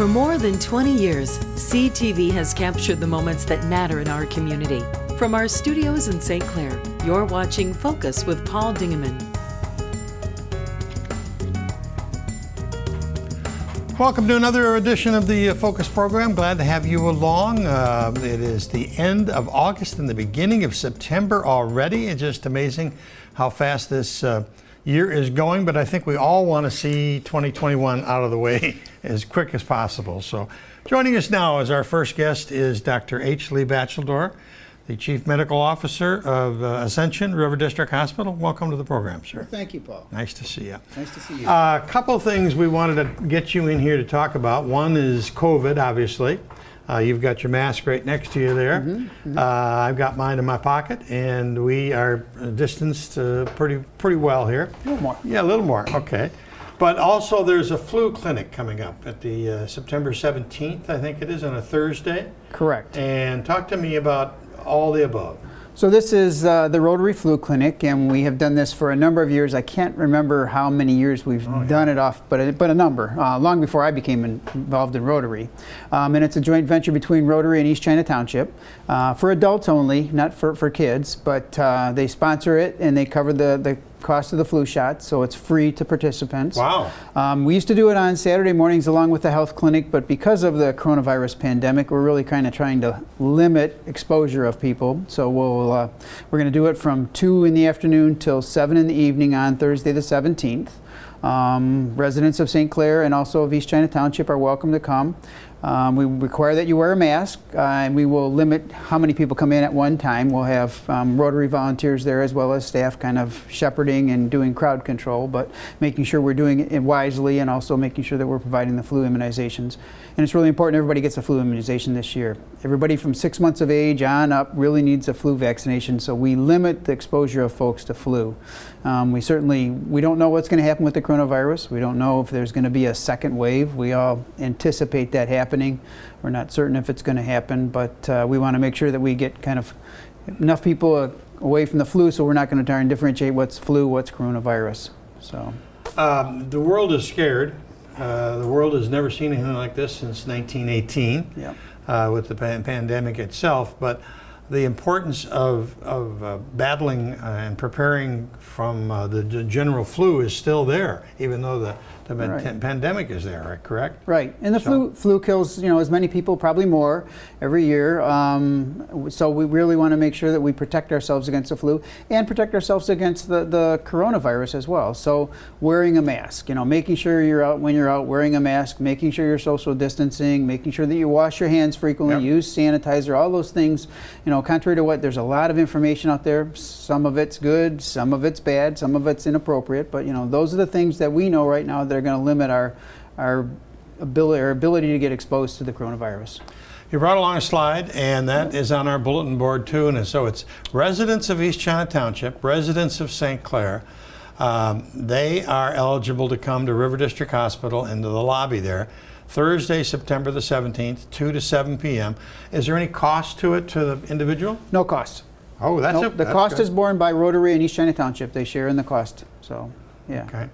For more than 20 years, CTV has captured the moments that matter in our community. From our studios in St. Clair, you're watching Focus with Paul Dingeman. Welcome to another edition of the Focus program. Glad to have you along. It is the end of August and the beginning of September already. It's just amazing how fast this year is going, but I think we all want to see 2021 out of the way as quick as possible. So joining us now as our first guest is Dr. H. Lee Bacheldor, the Chief Medical Officer of Ascension River District Hospital. Welcome to the program, sir. Well, thank you, Paul. Nice to see you. Nice to see you. A couple of things we wanted to get you in here to talk about. One is COVID, obviously. You've got your mask right next to you there. I've got mine in my pocket, and we are distanced pretty well here. A little more. Yeah, a little more. Okay. But also there's a flu clinic coming up at the September 17th, I think it is, on a Thursday. Correct. And talk to me about all the above. So this is the Rotary Flu Clinic, and we have done this for a number of years. I can't remember how many years we've done it off, but a number, long before I became involved in Rotary. And it's a joint venture between Rotary and East China Township, for adults only, not for kids, but they sponsor it and they cover the cost of the flu shot, so it's free to participants. Wow. We used to do it on Saturday mornings along with the health clinic, but because of the coronavirus pandemic, we're really kind of trying to limit exposure of people. So we're going to do it from 2 in the afternoon till 7 in the evening on Thursday the 17th. Residents of St. Clair and also of East China Township are welcome to come. We require that you wear a mask, and we will limit how many people come in at one time. We'll have Rotary volunteers there as well as staff kind of shepherding and doing crowd control, but making sure we're doing it wisely and also making sure that we're providing the flu immunizations. And it's really important everybody gets a flu immunization this year. Everybody from 6 months of age on up really needs a flu vaccination, so we limit the exposure of folks to flu. We don't know what's going to happen with the coronavirus. We don't know if there's going to be a second wave. We all anticipate that happening. We're not certain if it's going to happen, but we want to make sure that we get kind of enough people away from the flu, so we're not going to try and differentiate what's flu, what's coronavirus. So the world is scared. The world has never seen anything like this since 1918. Yeah. With the pandemic itself, but the importance of battling and preparing from the general flu is still there, even though the pandemic is there, right? Correct? Right, and the flu kills as many people, probably more, every year. So we really want to make sure that we protect ourselves against the flu and protect ourselves against the coronavirus as well. So wearing a mask, making sure you're out when you're out, wearing a mask, making sure you're social distancing, making sure that you wash your hands frequently, use sanitizer, all those things. Contrary to what, there's a lot of information out there. Some of it's good, some of it's bad, some of it's inappropriate. But those are the things that we know right now that are going to limit our ability to get exposed to the coronavirus. You brought along a slide, and that is on our bulletin board too. And so it's residents of East China Township, residents of St. Clair. They are eligible to come to River District Hospital into the lobby there. Thursday, September the 17th, 2 to 7 p.m. Is there any cost to it to the individual? No cost. Oh, that's the cost is borne by Rotary and East China Township. They share in the cost. So, yeah. Okay.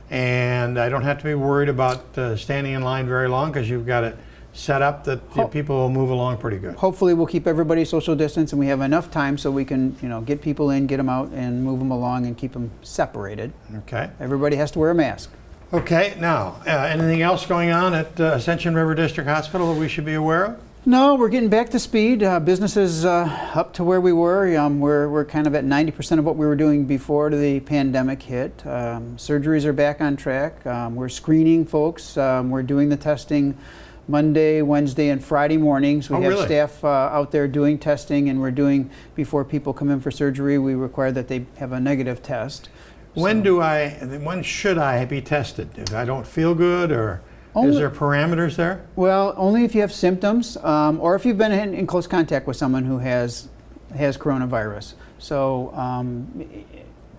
And I don't have to be worried about standing in line very long because you've got it set up that people will move along pretty good. Hopefully we'll keep everybody social distance and we have enough time so we can get people in, get them out, and move them along and keep them separated. Okay. Everybody has to wear a mask. Okay, now, anything else going on at Ascension River District Hospital that we should be aware of? No, we're getting back to speed. Business is up to where we were. We're kind of at 90% of what we were doing before the pandemic hit. Surgeries are back on track. We're screening folks. We're doing the testing Monday, Wednesday, and Friday mornings. We have staff out there doing testing, and we're doing, before people come in for surgery, we require that they have a negative test. When should I be tested? If I don't feel good, or is there parameters there? Well, only if you have symptoms, or if you've been in close contact with someone who has coronavirus. So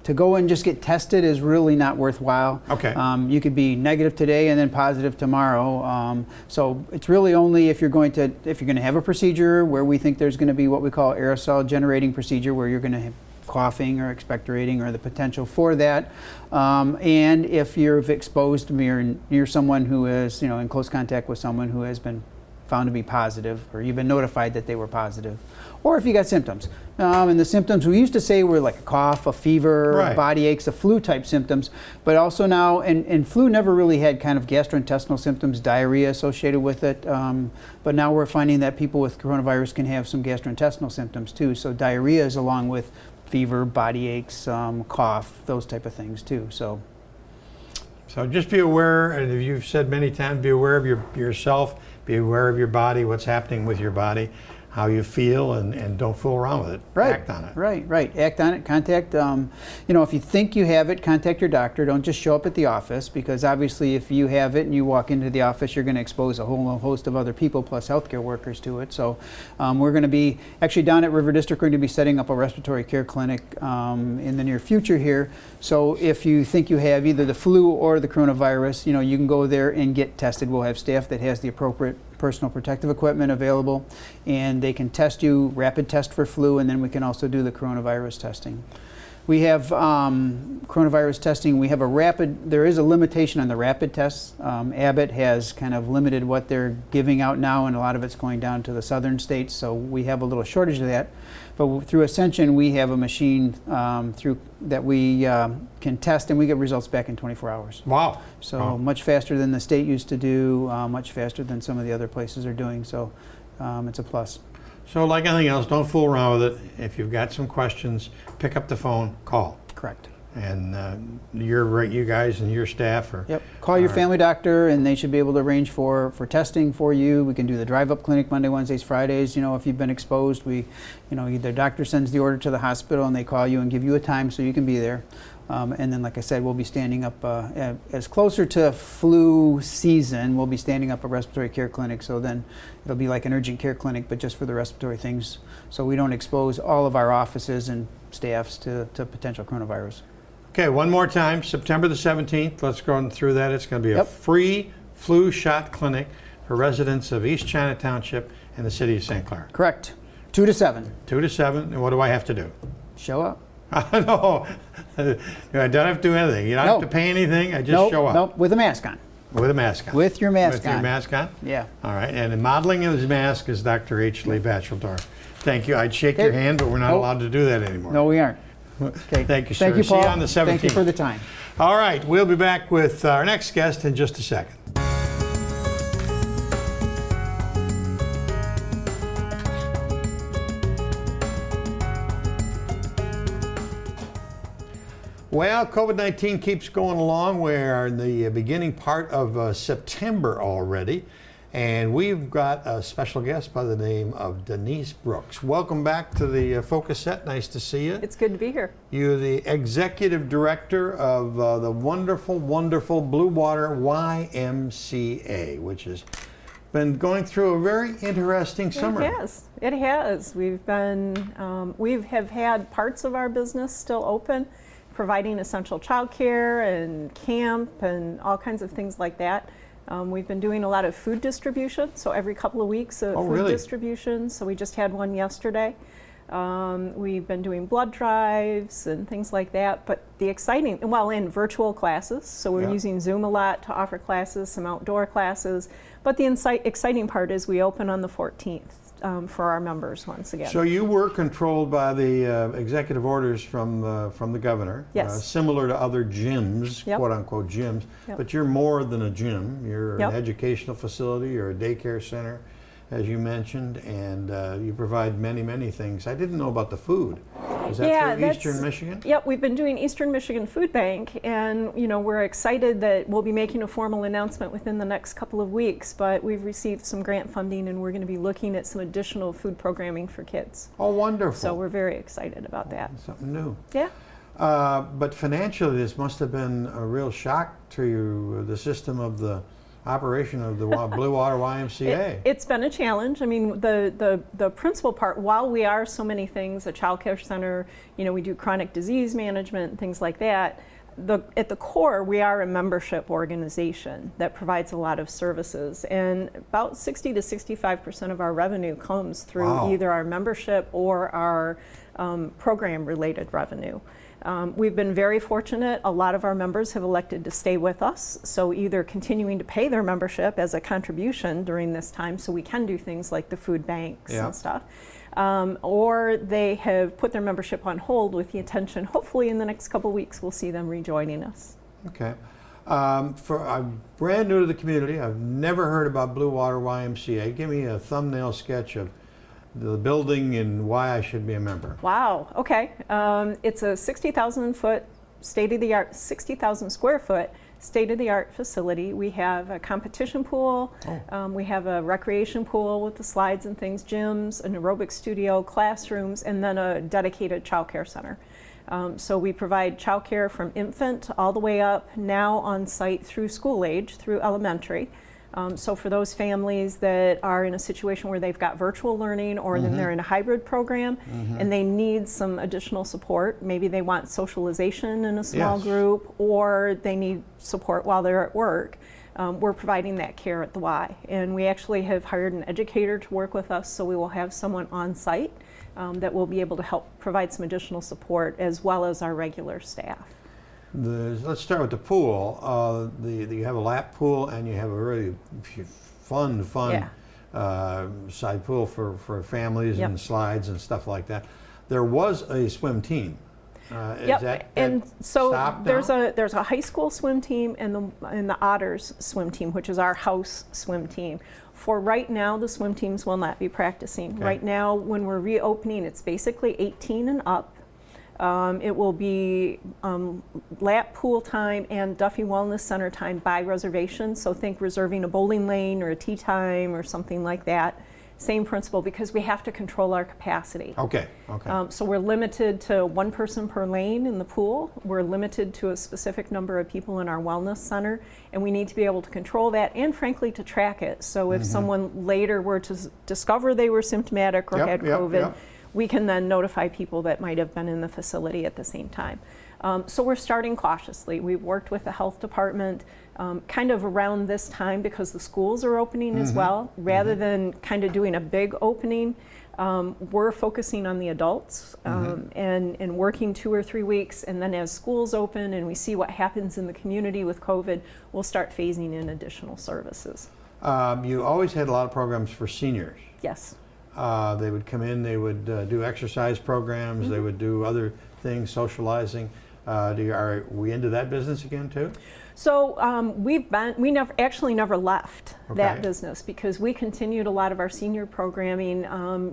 to go and just get tested is really not worthwhile. Okay. You could be negative today and then positive tomorrow. So it's really only if you're going to have a procedure where we think there's going to be what we call aerosol generating procedure, where you're going to coughing or expectorating or the potential for that. And if you've exposed you're someone who is, in close contact with someone who has been found to be positive, or you've been notified that they were positive, or if you got symptoms. And the symptoms we used to say were like a cough, a fever, Right. body aches, the flu type symptoms, but also now, and flu never really had kind of gastrointestinal symptoms, diarrhea associated with it, but now we're finding that people with coronavirus can have some gastrointestinal symptoms too. So diarrhea is along with fever, body aches, cough, those type of things too. So just be aware, and as you've said many times, be aware of yourself, be aware of your body, what's happening with your body, how you feel, and don't fool around with it. Right. Act on it. Right. Act on it. Contact, if you think you have it, contact your doctor. Don't just show up at the office, because obviously if you have it and you walk into the office, you're going to expose a whole host of other people plus healthcare workers to it. So we're going to be, actually down at River District, we're going to be setting up a respiratory care clinic in the near future here. So if you think you have either the flu or the coronavirus, you can go there and get tested. We'll have staff that has the appropriate personal protective equipment available, and they can test you, rapid test for flu, and then we can also do the coronavirus testing. We have coronavirus testing. We have there is a limitation on the rapid tests. Abbott has kind of limited what they're giving out now, and a lot of it's going down to the southern states, so we have a little shortage of that. But through Ascension, we have a machine that we can test, and we get results back in 24 hours. Wow. So much faster than the state used to do, much faster than some of the other places are doing, so it's a plus. So like anything else, don't fool around with it. If you've got some questions, pick up the phone, call. Correct. And you guys and your staff are... Yep. Call your family doctor, and they should be able to arrange for testing for you. We can do the drive-up clinic Monday, Wednesdays, Fridays. If you've been exposed, the doctor sends the order to the hospital, and they call you and give you a time so you can be there. And then, like I said, we'll be standing up, as closer to flu season, we'll be standing up a respiratory care clinic. So then it'll be like an urgent care clinic, but just for the respiratory things. So we don't expose all of our offices and staffs to potential coronavirus. Okay, one more time, September the 17th. Let's go through that. It's going to be a free flu shot clinic for residents of East China Township and the city of St. Clair. Correct. 2 to 7. 2 to 7. And what do I have to do? Show up. No, I don't have to do anything. You don't have to pay anything. I just show up. Nope, with a mask on. With a mask on. With your mask on. With your mask on? Yeah. All right. And the modeling of his mask is Dr. H. Lee Bacheldor. Thank you. I'd shake your hand, but we're not allowed to do that anymore. No, we aren't. Okay. Thank you, sir. Thank you, Paul. See you on the 17th. Thank you for the time. All right. We'll be back with our next guest in just a second. Well, COVID-19 keeps going along. We're in the beginning part of September already, and we've got a special guest by the name of Denise Brooks. Welcome back to the Focus Set. Nice to see you. It's good to be here. You're the executive director of the wonderful, wonderful Blue Water YMCA, which has been going through a very interesting summer. It has. We have had parts of our business still open, providing essential childcare and camp and all kinds of things like that. We've been doing a lot of food distribution, so every couple of weeks food distribution. So we just had one yesterday. We've been doing blood drives and things like that. But the exciting, in virtual classes, so we're using Zoom a lot to offer classes, some outdoor classes. But the exciting part is we open on the 14th. For our members once again. So you were controlled by the executive orders from the governor, yes. Similar to other gyms, quote unquote gyms, but you're more than a gym. You're an educational facility, you're a daycare center, as you mentioned, and you provide many, many things. I didn't know about the food. Is that through Eastern Michigan? Yep, we've been doing Eastern Michigan Food Bank, and we're excited that we'll be making a formal announcement within the next couple of weeks, but we've received some grant funding and we're going to be looking at some additional food programming for kids. Oh, wonderful. So we're very excited about that. Something new. Yeah. But financially, this must have been a real shock to you, the system of the operation of the Blue Water YMCA. It's been a challenge. I mean, the principal part, while we are so many things, a child care center, we do chronic disease management, things like that, at the core, we are a membership organization that provides a lot of services, and about 60 to 65% of our revenue comes through either our membership or our program-related revenue. We've been very fortunate. A lot of our members have elected to stay with us, so either continuing to pay their membership as a contribution during this time so we can do things like the food banks and stuff, or they have put their membership on hold with the intention, hopefully in the next couple weeks, we'll see them rejoining us. Okay. I'm brand new to the community. I've never heard about Blue Water YMCA. Give me a thumbnail sketch of the building and why I should be a member. Wow, okay. It's a 60,000 foot state-of-the-art, 60,000 square foot state-of-the-art facility. We have a competition pool, we have a recreation pool with the slides and things, gyms, an aerobic studio, classrooms, and then a dedicated child care center. So we provide child care from infant all the way up, now on site through school age, through elementary. So for those families that are in a situation where they've got virtual learning, or then they're in a hybrid program and they need some additional support, maybe they want socialization in a small group, or they need support while they're at work, we're providing that care at the Y. And we actually have hired an educator to work with us, so we will have someone on site that will be able to help provide some additional support as well as our regular staff. Let's start with the pool. You have a lap pool and you have a really fun side pool for families and slides and stuff like that. There was a swim team. And so there's a high school swim team and the Otters swim team, which is our house swim team. For right now, the swim teams will not be practicing. Right now, when we're reopening, it's basically 18 and up. It will be lap pool time and Duffy Wellness Center time by reservation. So think reserving a bowling lane or a tea time or something like that. Same principle, because we have to control our capacity. Okay. So we're limited to one person per lane in the pool. We're limited to a specific number of people in our wellness center, and we need to be able to control that and frankly to track it. So if someone later were to discover they were symptomatic or had COVID, we can then notify people that might have been in the facility at the same time. So we're starting cautiously. We've worked with the health department kind of around this time because the schools are opening as well. Rather than kind of doing a big opening, we're focusing on the adults and working 2 or 3 weeks, and then as schools open and we see what happens in the community with COVID, we'll start phasing in additional services. You always had a lot of programs for seniors. Yes. They would come in, they would do exercise programs, they would do other things, socializing. Are we into that business again too? So we never left that business because we continued a lot of our senior programming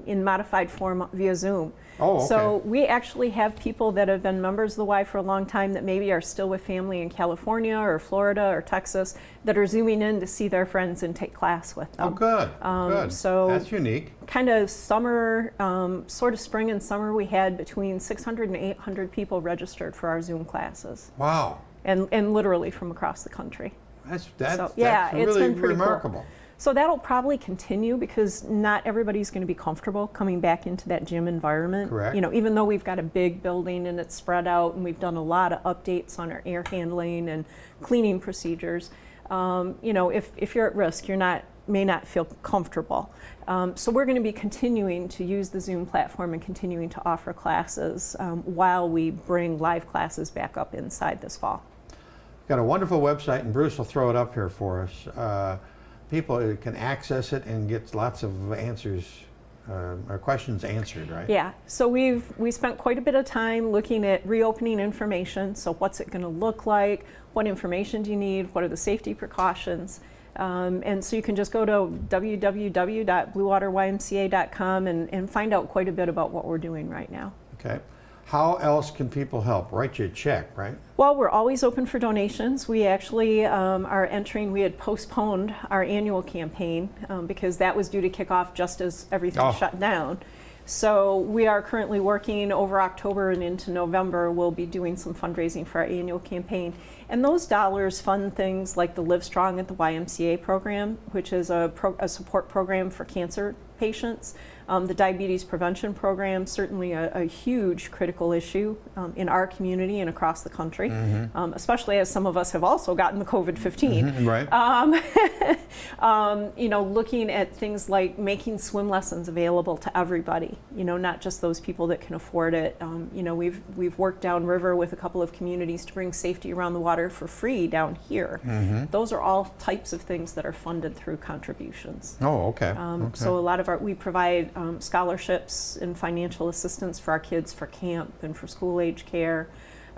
in modified form via Zoom. So we actually have people that have been members of the Y for a long time that maybe are still with family in California or Florida or Texas that are Zooming in to see their friends and take class with them. Oh, good. Good. So that's unique. Kind of summer, sort of spring and summer, we had between 600 and 800 people registered for our Zoom classes. Wow. And literally from across the country. That's it's really been pretty remarkable. Cool. So that'll probably continue because not everybody's going to be comfortable coming back into that gym environment. Correct. You know, even though we've got a big building and it's spread out and we've done a lot of updates on our air handling and cleaning procedures, you know, if you're at risk, may not feel comfortable. So we're going to be continuing to use the Zoom platform and continuing to offer classes while we bring live classes back up inside this fall. Got a wonderful website, and Bruce will throw it up here for us. People can access it and get lots of answers or questions answered, right? Yeah, so we spent quite a bit of time looking at reopening information. So what's it going to look like? What information do you need? What are the safety precautions? And so you can just go to www.bluewaterymca.com and find out quite a bit about what we're doing right now. Okay. How else can people help? Write you a check, right? Well, we're always open for donations. We actually we had postponed our annual campaign because that was due to kick off just as everything shut down. So we are currently working over October and into November. We'll be doing some fundraising for our annual campaign. And those dollars fund things like the Live Strong at the YMCA program, which is a support program for cancer patients. The diabetes prevention program, certainly a huge critical issue in our community and across the country, especially as some of us have also gotten the COVID-15. Right. Looking at things like making swim lessons available to everybody, not just those people that can afford it. We've worked downriver with a couple of communities to bring safety around the water for free down here. Those are all types of things that are funded through contributions. Oh, okay. So a lot of we provide scholarships and financial assistance for our kids for camp and for school age care.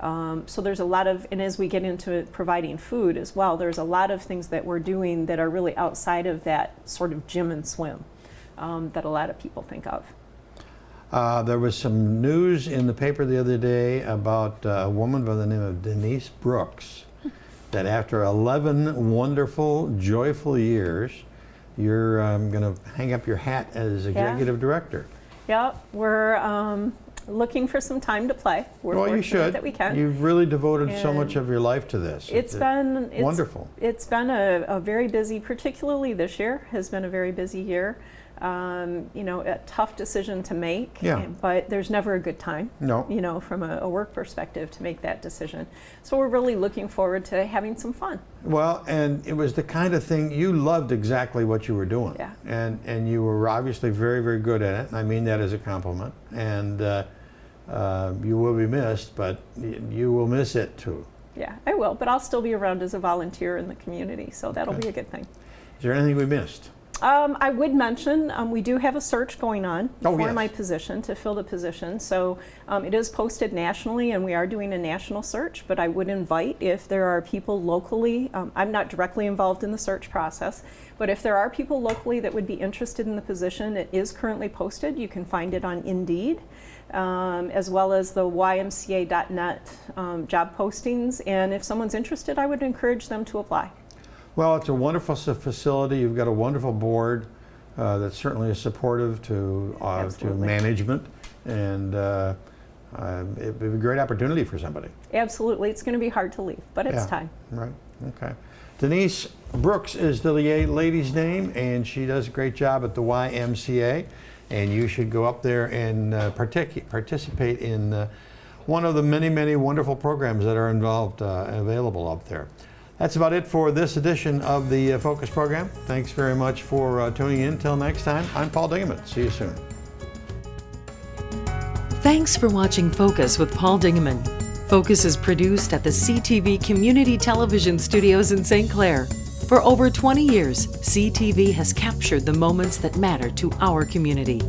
So there's a lot of, and as we get into providing food as well, there's a lot of things that we're doing that are really outside of that sort of gym and swim that a lot of people think of. There was some news in the paper the other day about a woman by the name of Denise Brooks, that after 11 wonderful, joyful years, you're going to hang up your hat as executive director. Yeah, we're looking for some time to play. We're well, you should. That we can. You've really devoted so much of your life to this. It's been wonderful. It's been a very busy, particularly this year has been a very busy year. A tough decision to make, but there's never a good time, from a work perspective to make that decision. So we're really looking forward to having some fun. Well, and it was the kind of thing, you loved exactly what you were doing. Yeah. And you were obviously very, very good at it, and I mean that as a compliment. And you will be missed, but you will miss it too. Yeah, I will, but I'll still be around as a volunteer in the community, so that'll be a good thing. Is there anything we missed? I would mention we do have a search going on for yes. my position, to fill the position. So it is posted nationally, and we are doing a national search, but I would invite, if there are people locally, I'm not directly involved in the search process, but if there are people locally that would be interested in the position, it is currently posted. You can find it on Indeed, as well as the YMCA.net job postings. And if someone's interested, I would encourage them to apply. Well, it's a wonderful facility. You've got a wonderful board that certainly is supportive to management, and it'd be a great opportunity for somebody. Absolutely. It's going to be hard to leave, but it's time. Right. Okay. Denise Brooks is the lady's name, and she does a great job at the YMCA, and you should go up there and participate in one of the many, many wonderful programs that are available up there. That's about it for this edition of the Focus program. Thanks very much for tuning in. Till next time, I'm Paul Dingeman. See you soon. Thanks for watching Focus with Paul Dingeman. Focus is produced at the CTV Community Television Studios in St. Clair. For over 20 years, CTV has captured the moments that matter to our community.